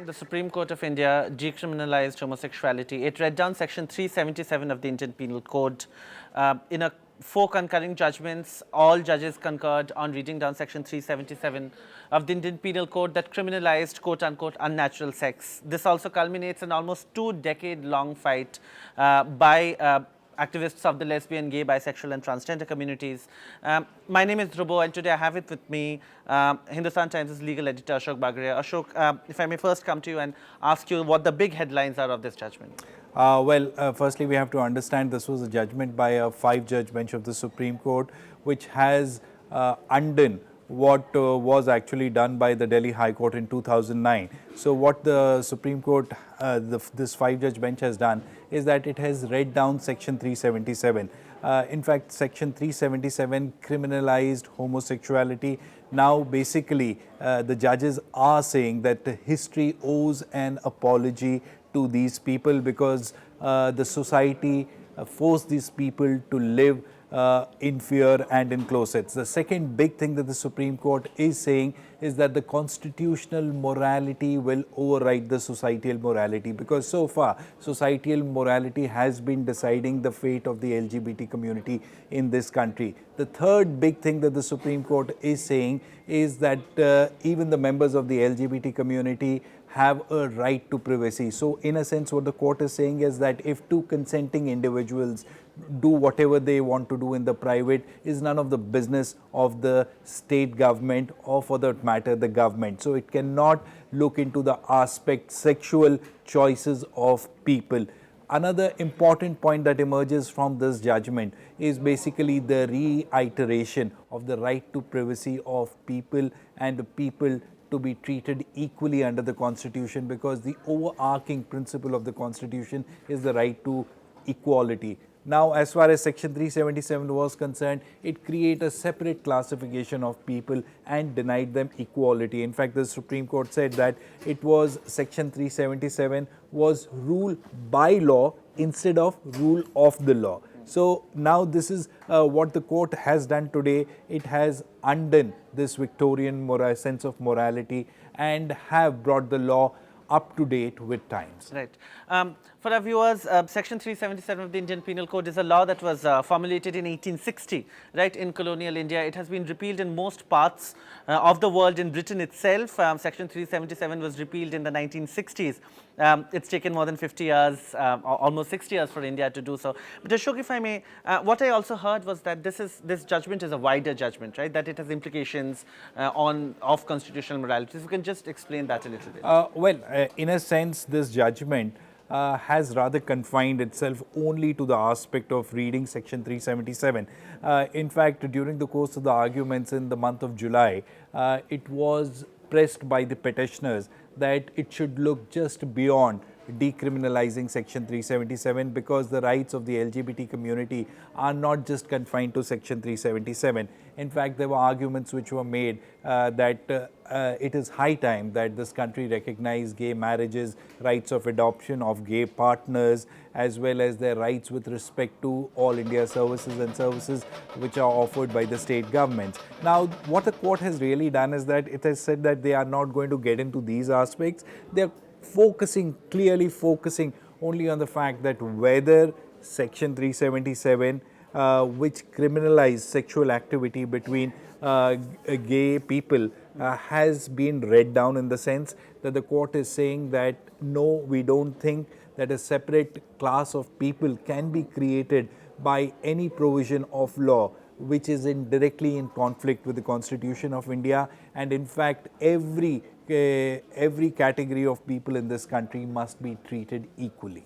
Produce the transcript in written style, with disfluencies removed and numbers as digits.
The Supreme Court of India decriminalized homosexuality. It read down Section 377 of the Indian Penal Code. In four concurring judgments, all judges concurred on reading down Section 377 of the Indian Penal Code that criminalized quote-unquote unnatural sex. This also culminates in almost 2-decade-long fight by activists of the lesbian, gay, bisexual and transgender communities. My name is Dhrubo and today I have it with me Hindustan Times' legal editor Ashok Bagria. Ashok, if I may first come to you and ask you what the big headlines are of this judgment. Firstly, we have to understand this was a judgment by a 5-judge bench of the Supreme Court, which has undone what was actually done by the Delhi High Court in 2009. So what the Supreme Court, this 5-judge bench has done is that it has read down Section 377. In fact, Section 377 criminalized homosexuality. Now, basically, the judges are saying that history owes an apology to these people because the society forced these people to live in fear and in closets. The second big thing that the Supreme Court is saying is that the constitutional morality will override the societal morality, because so far societal morality has been deciding the fate of the LGBT community in this country. The third big thing that the Supreme Court is saying is that even the members of the LGBT community have a right to privacy. So in a sense, what the court is saying is that if two consenting individuals do whatever they want to do in the private, is none of the business of the state government or, for that matter, the government. So it cannot look into the aspect sexual choices of people. Another important point that emerges from this judgment is basically the reiteration of the right to privacy of people and the people to be treated equally under the Constitution, because the overarching principle of the Constitution is the right to equality. Now, as far as Section 377 was concerned, it created a separate classification of people and denied them equality. In fact, the Supreme Court said that it was Section 377 was rule by law instead of rule of the law. So now this is what the court has done today. It has undone this Victorian sense of morality and have brought the law up to date with times. Right. For our viewers, Section 377 of the Indian Penal Code is a law that was formulated in 1860, right, in colonial India. It has been repealed in most parts of the world. In Britain itself, Section 377 was repealed in the 1960s. It's taken more than 50 years, almost 60 years for India to do so. But Ashok, if I may, what I also heard was that this judgment is a wider judgment, right, that it has implications of constitutional morality. If you can just explain that a little bit. In a sense, this judgment has rather confined itself only to the aspect of reading Section 377. In fact, during the course of the arguments in the month of July, it was pressed by the petitioners that it should look just beyond decriminalizing Section 377, because the rights of the LGBT community are not just confined to Section 377. In fact, there were arguments which were made that it is high time that this country recognize gay marriages, rights of adoption of gay partners, as well as their rights with respect to all India services and services which are offered by the state governments. Now, what the court has really done is that it has said that they are not going to get into these aspects. They are clearly focusing only on the fact that whether Section 377, which criminalizes sexual activity between gay people, has been read down, in the sense that the court is saying that no, we don't think that a separate class of people can be created by any provision of law which is directly in conflict with the Constitution of India. And in fact, every category of people in this country must be treated equally.